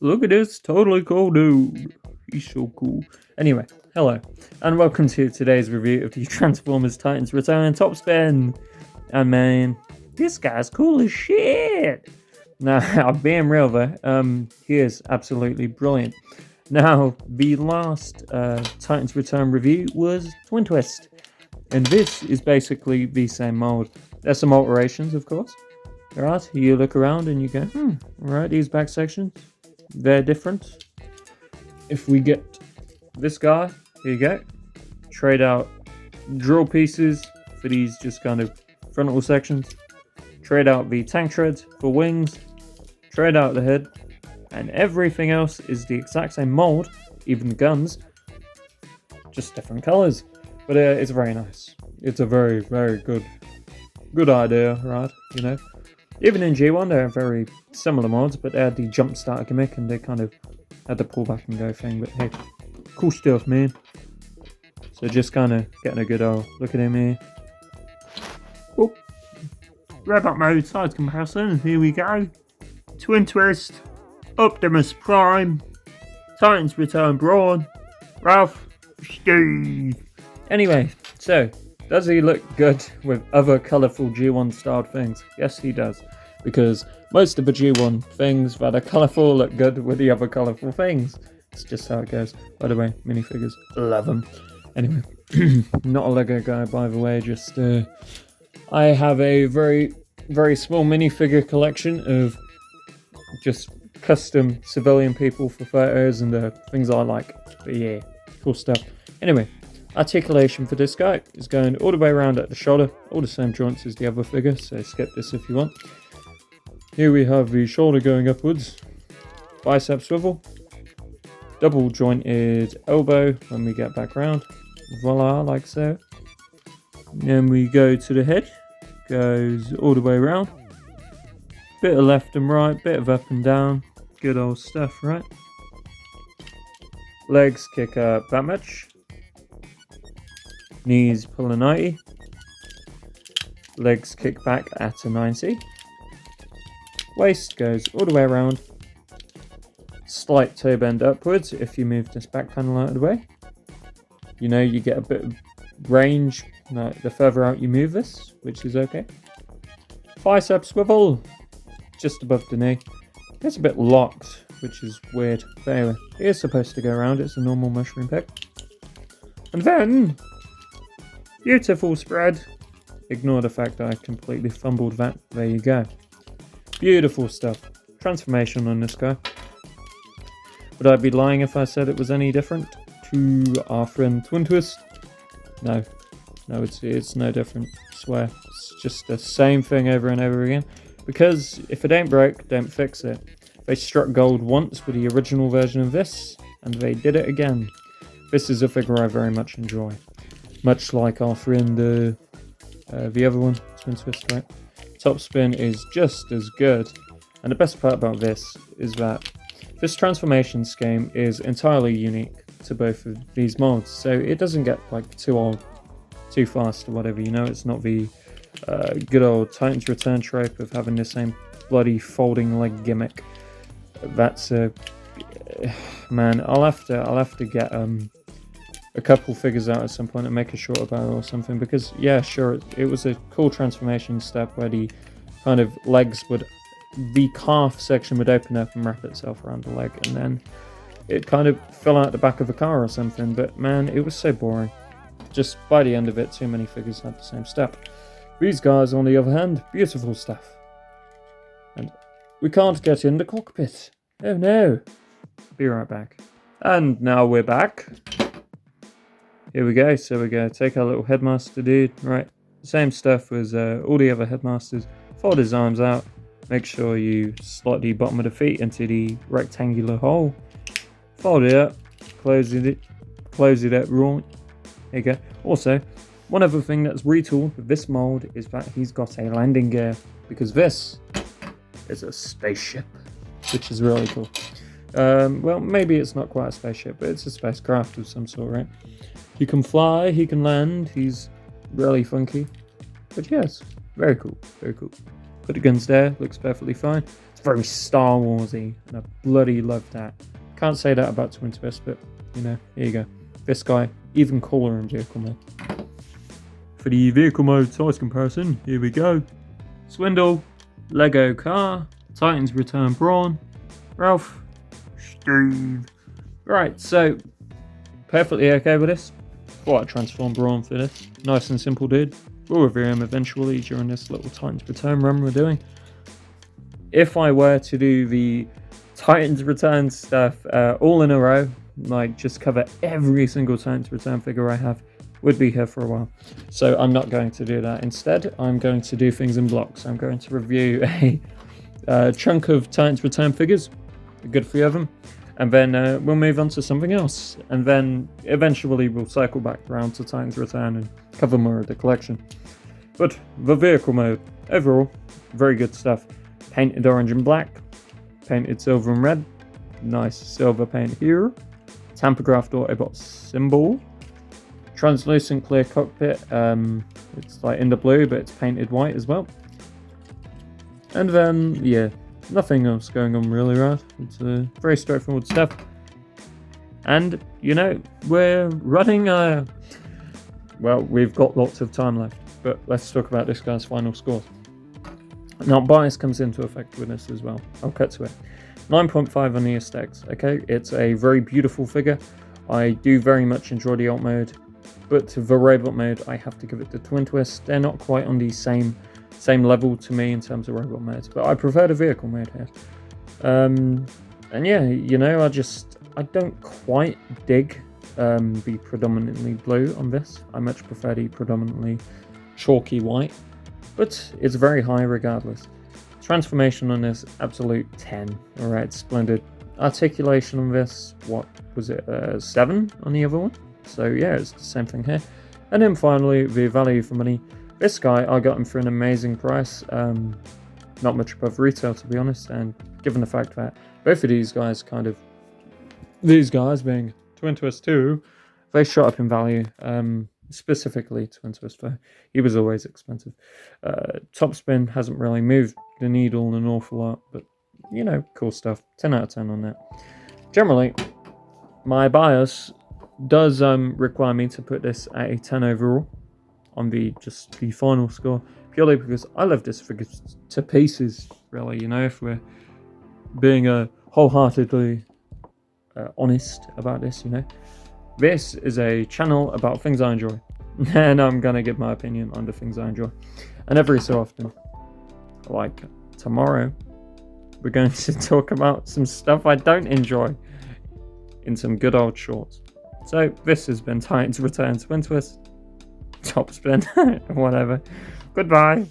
Look at this totally cool dude. He's so cool. Anyway, hello, and welcome to today's review of the Transformers Titans Return Topspin. And man, this guy's cool as shit. Now, being real though, he is absolutely brilliant. Now, the last Titans Return review was Twin Twist, and this is basically the same mold. There's some alterations, of course. Right, you look around and you go, right, these back sections, they're different. If we get this guy, here you go. Trade out drill pieces for these just kind of frontal sections. Trade out the tank treads for wings. Trade out the head. And everything else is the exact same mold, even the guns, just different colors. But it's very nice. It's a very, very good idea, right? You know? Even in G1, they're very similar mods, but they had the jump starter gimmick and they kind of had the pull back and go thing. But hey, cool stuff, man. So just kind of getting a good old look at him here. Oh, Robot mode size comparison. Here we go. Twin Twist, Optimus Prime, Titans Return Brawn, Ralph, Steve. Anyway, so does he look good with other colourful G1 styled things? Yes, he does. Because most of the G1 things that are colourful look good with the other colourful things. It's just how it goes. By the way, minifigures, love them. Anyway, not a Lego guy, by the way. Just I have a very, very small minifigure collection of just custom civilian people for photos and things I like. But yeah, cool stuff. Anyway, articulation for this guy is going all the way around at the shoulder, all the same joints as the other figure, so skip this if you want. Here we have the shoulder going upwards, bicep swivel, double jointed elbow when we get back round, voila, like so. Then we go to the head, goes all the way around, bit of left and right, bit of up and down, good old stuff, right? Legs kick up that much. Knees pull a 90. Legs kick back at a 90. Waist goes all the way around. Slight toe bend upwards if you move this back panel out of the way. You know, you get a bit of range the further out you move this, which is okay. Bicep swivel just above the knee. It's a bit locked, which is weird. But anyway, it is supposed to go around. It's a normal mushroom pick. And then beautiful spread. Ignore the fact that I completely fumbled that. There you go. Beautiful stuff. Transformation on this guy. Would I be lying if I said it was any different to our friend Twin Twist? No. No, it's no different. I swear. It's just the same thing over and over again. Because if it ain't broke, don't fix it. They struck gold once with the original version of this, and they did it again. This is a figure I very much enjoy. Much like our friend, the other one, Twin Twist, right? Topspin is just as good. And the best part about this is that this transformation scheme is entirely unique to both of these mods. So it doesn't get like too old, too fast or whatever, you know? It's not the good old Titans Return trope of having the same bloody folding leg gimmick. That's man, I'll have to get a couple figures out at some point and make a short about it or something, because yeah, sure, it was a cool transformation step where the kind of legs the calf section would open up and wrap itself around the leg, and then it kind of fell out the back of a car or something. But man, it was so boring. Just by the end of it, too many figures had the same step. These guys, on the other hand, beautiful stuff. And we can't get in the cockpit. Oh no. Be right back. And now we're back. Here we go. So we're going to take our little headmaster dude. Right. Same stuff as all the other headmasters. Fold his arms out. Make sure you slot the bottom of the feet into the rectangular hole. Fold it up. Close it up right. There you go. Also, one other thing that's retooled with this mold is that he's got a landing gear, because this is a spaceship, which is really cool. Well, maybe it's not quite a spaceship, but it's a spacecraft of some sort, right? He can fly, he can land, he's really funky. But yes, very cool, very cool. Put the guns there, looks perfectly fine. It's very Star Warsy, and I bloody love that. Can't say that about Twin Twist, but you know, here you go. This guy, even cooler in vehicle mode. For the vehicle mode size comparison, here we go. Swindle, Lego car, Titans Return Brawn, Ralph, Steve. Right, so perfectly okay with this. Thought I'd transform Brawn for this. Nice and simple, dude. We'll review him eventually during this little Titans Return run we're doing. If I were to do the Titans Return stuff all in a row, like just cover every single Titans Return figure I have, would be here for a while. So I'm not going to do that. Instead, I'm going to do things in blocks. I'm going to review a chunk of Titans Return figures, a good few of them, and then we'll move on to something else. And then eventually we'll cycle back around to Titans Return and cover more of the collection. But the vehicle mode, overall, very good stuff. Painted orange and black, painted silver and red, nice silver paint here, tamper-graphed Autobot symbol, translucent clear cockpit, it's like in the blue but it's painted white as well. And then, yeah, nothing else going on really, right? It's very straightforward stuff. And, you know, we're running, well, we've got lots of time left, but let's talk about this guy's final scores. Now, bias comes into effect with this as well. I'll cut to it. 9.5 on the aesthetics, okay? It's a very beautiful figure. I do very much enjoy the alt mode, but to the robot mode, I have to give it the Twin Twist. They're not quite on the same level to me in terms of robot modes, but I prefer the vehicle mode here. And yeah, you know, I don't quite dig the predominantly blue on this. I much prefer the predominantly chalky white, but it's very high regardless. Transformation on this, absolute 10. Alright, splendid. Articulation on this, what was it, 7 on the other one? So yeah, it's the same thing here. And then finally, the value for money. This guy, I got him for an amazing price. Not much above retail, to be honest, and given the fact that both of these guys these guys being Twin Twist 2, they shot up in value. Specifically Twin Twist 4. He was always expensive. Topspin hasn't really moved the needle an awful lot, but you know, cool stuff. 10 out of 10 on that. Generally, my bias does require me to put this at a 10 overall on the final score, purely because I love this figure to pieces, really. You know, if we're being wholeheartedly honest about this, you know. This is a channel about things I enjoy, and I'm going to give my opinion on the things I enjoy. And every so often, like tomorrow, we're going to talk about some stuff I don't enjoy in some good old shorts. So this has been Titans Return Twin Twist, Topspin, whatever. Goodbye.